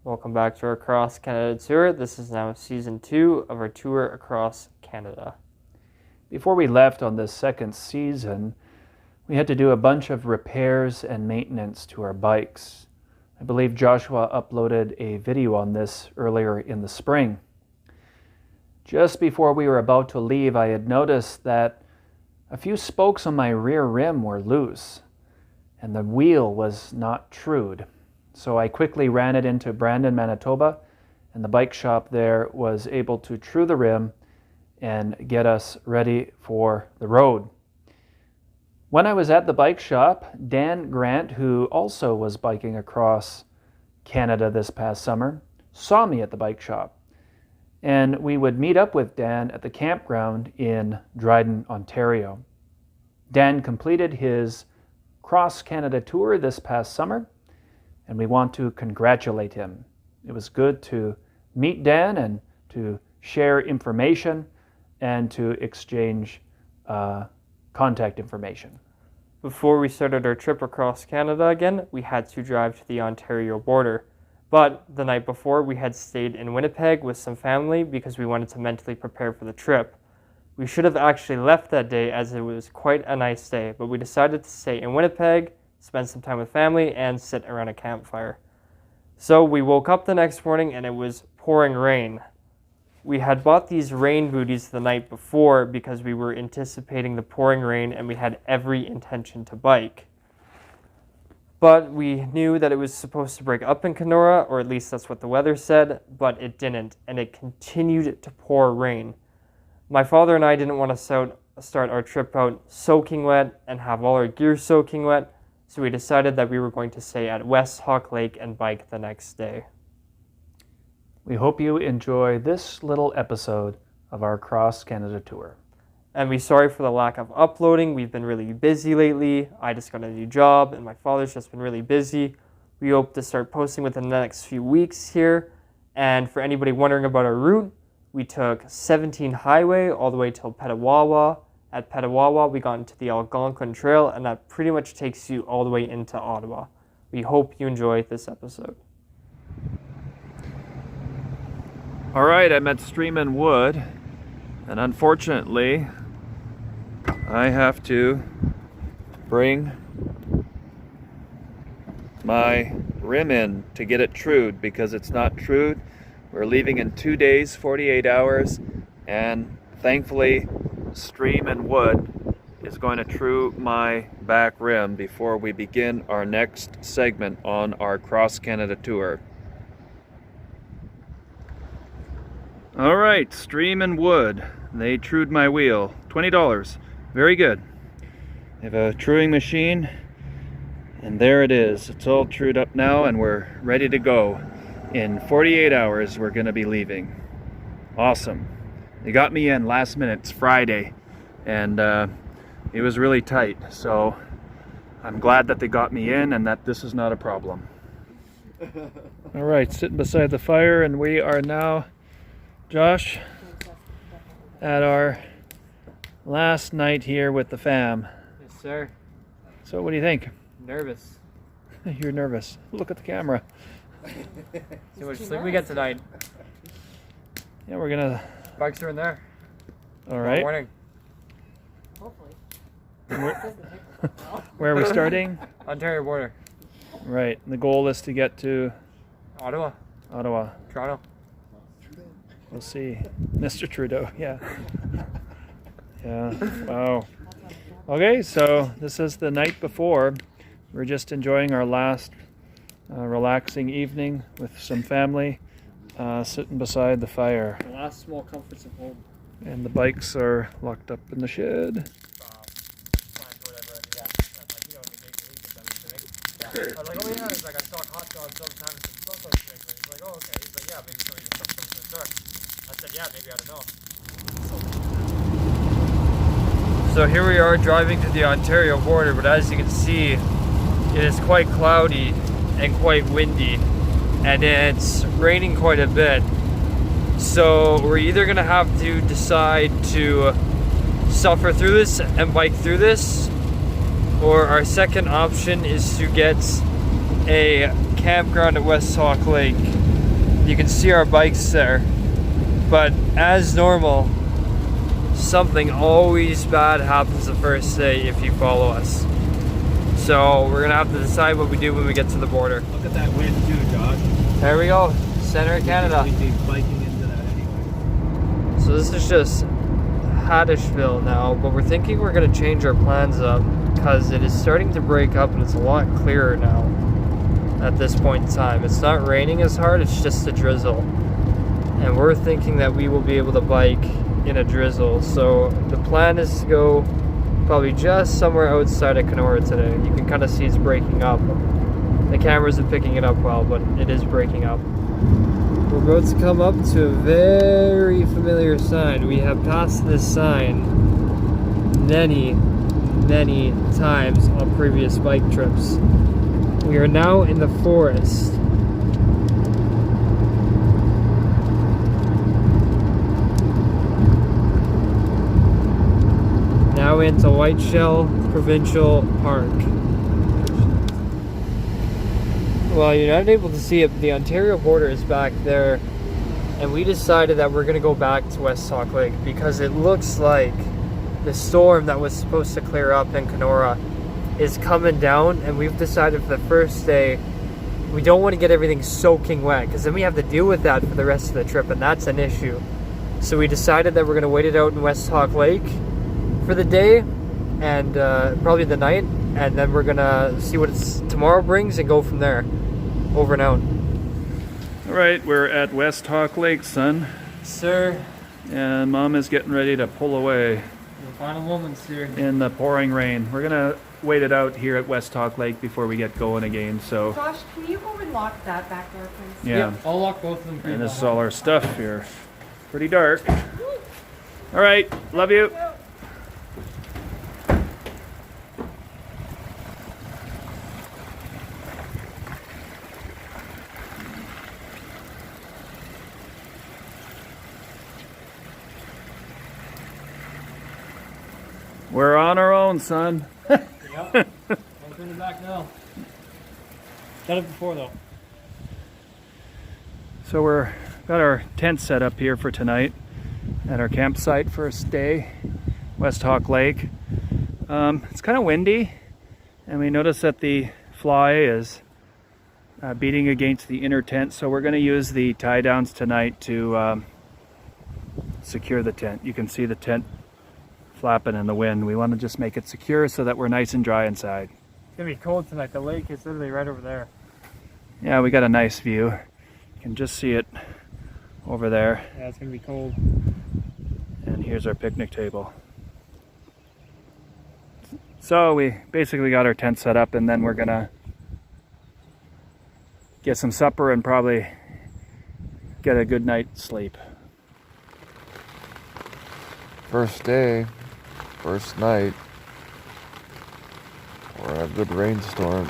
Welcome back to our Across Canada tour. This is now season 2 of our tour across Canada. Before we left on this second season, we had to do a bunch of repairs and maintenance to our bikes. I believe Joshua uploaded a video on this earlier in the spring. Just before we were about to leave, I had noticed that a few spokes on my rear rim were loose, and the wheel was not trued. So I quickly ran it into Brandon, Manitoba, and the bike shop there was able to true the rim and get us ready for the road. When I was at the bike shop, Dan Grant, who also was biking across Canada this past summer, saw me at the bike shop, and we would meet up with Dan at the campground in Dryden, Ontario. Dan completed his Cross Canada tour this past summer, and we want to congratulate him. It was good to meet Dan and to share information and to exchange contact information. Before we started our trip across Canada again, we had to drive to the Ontario border. But the night before, we had stayed in Winnipeg with some family because we wanted to mentally prepare for the trip. We should have actually left that day as it was quite a nice day, but we decided to stay in Winnipeg, spend some time with family, and sit around a campfire. So we woke up the next morning and it was pouring rain. We had bought these rain booties the night before because we were anticipating the pouring rain and we had every intention to bike. But we knew that it was supposed to break up in Kenora, or at least that's what the weather said, but it didn't, and it continued to pour rain. My father and I didn't want to start our trip out soaking wet and have all our gear soaking wet, so we decided that we were going to stay at West Hawk Lake and bike the next day. We hope you enjoy this little episode of our Cross Canada tour. And we're sorry for the lack of uploading. We've been really busy lately. I just got a new job and my father's just been really busy. We hope to start posting within the next few weeks here. And for anybody wondering about our route, we took 17 Highway all the way till Petawawa. At Petawawa, we got into the Algonquin Trail, and that pretty much takes you all the way into Ottawa. We hope you enjoy this episode. All right, I'm at Stream and Wood, and unfortunately, I have to bring my rim in to get it trued because it's not trued. We're leaving in 2 days, 48 hours, and thankfully, Stream and Wood is going to true my back rim before we begin our next segment on our Cross Canada tour. All right, Stream and Wood. They trued my wheel. $20. Very good. They have a truing machine, and there it is. It's all trued up now, and we're ready to go. In 48 hours, we're going to be leaving. Awesome. They got me in last minute. It's Friday, and it was really tight, so I'm glad that they got me in and that this is not a problem. All right, sitting beside the fire, and we are now, Josh, at our last night here with the fam. Yes, sir. So what do you think? Nervous. You're nervous. Look at the camera. See how much sleep we get tonight. Yeah, we're gonna... Bikes are in there. All right. Morning. Hopefully. Where are we starting? Ontario border. Right. And the goal is to get to Ottawa. Toronto. We'll see. Mr. Trudeau, yeah. Yeah, wow. Okay, so this is the night before. We're just enjoying our last relaxing evening with some family, sitting beside the fire. The last small comforts of home. And the bikes are locked up in the shed. I was like, oh yeah, he's like, I stock hot dogs all the time and some sausage shakes. He's like, oh okay. He's like, yeah, maybe somebody just stuff something Sure. I said, yeah, maybe, I don't know. So here we are driving to the Ontario border, but as you can see, it is quite cloudy and quite windy, and it's raining quite a bit. So we're either gonna have to decide to suffer through this and bike through this, or our second option is to get a campground at West Hawk Lake. You can see our bikes there, but as normal, something always bad happens the first day if you follow us. So we're gonna have to decide what we do when we get to the border. Look at that wind too, Josh. There we go, center of Canada. We'd be biking into that anyway. So this is just Haddishville now, but we're thinking we're gonna change our plans up because it is starting to break up and it's a lot clearer now at this point in time. It's not raining as hard, it's just a drizzle. And we're thinking that we will be able to bike in a drizzle. So the plan is to go probably just somewhere outside of Kenora today. You can kind of see it's breaking up. The camera isn't picking it up well, but it is breaking up. We're about to come up to a very familiar sign. We have passed this sign many times on previous bike trips. We are now in the forest. Now into Whiteshell Provincial Park. Well, you're not able to see it, but the Ontario border is back there, and we decided that we're going to go back to West Hawk Lake because it looks like the storm that was supposed to clear up in Kenora is coming down, and we've decided for the first day we don't want to get everything soaking wet because then we have to deal with that for the rest of the trip, and that's an issue. So we decided that we're going to wait it out in West Hawk Lake for the day and probably the night, and then we're gonna see what tomorrow brings and go from there. Over and out. All right, we're at West Hawk Lake, son. Sir. And Mom is getting ready to pull away. The final moments here. In the pouring rain. We're gonna wait it out here at West Hawk Lake before we get going again, so. Josh, can you go and lock that back door, please? Yeah. I'll lock both of them for you. And this is all our stuff here. Pretty dark. All right, love you. We're on our own, son. Yep. I'll turn it back now. Done it before though. So we're got our tent set up here for tonight at our campsite first day, West Hawk Lake. It's kind of windy, and we notice that the fly is beating against the inner tent, so we're going to use the tie downs tonight to secure the tent. You can see the tent flapping in the wind. We want to just make it secure so that we're nice and dry inside. It's gonna be cold tonight. The lake is literally right over there. Yeah, we got a nice view. You can just see it over there. Yeah, it's gonna be cold. And here's our picnic table. So we basically got our tent set up, and then we're gonna get some supper and probably get a good night's sleep. First day, first night, we're in a good rainstorm.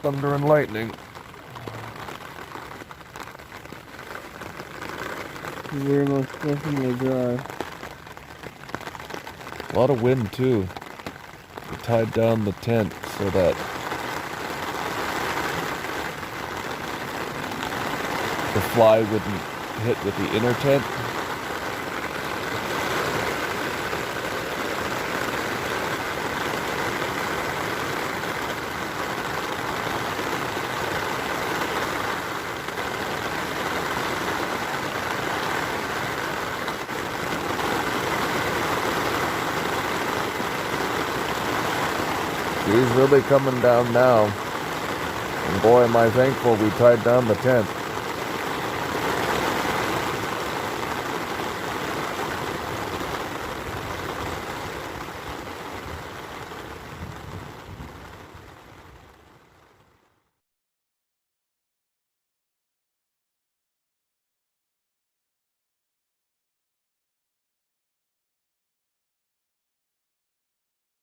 Thunder and lightning. We're most definitely dry. A lot of wind too. We tied down the tent so that the fly wouldn't hit with the inner tent. She's really coming down now. And boy, am I thankful we tied down the tent.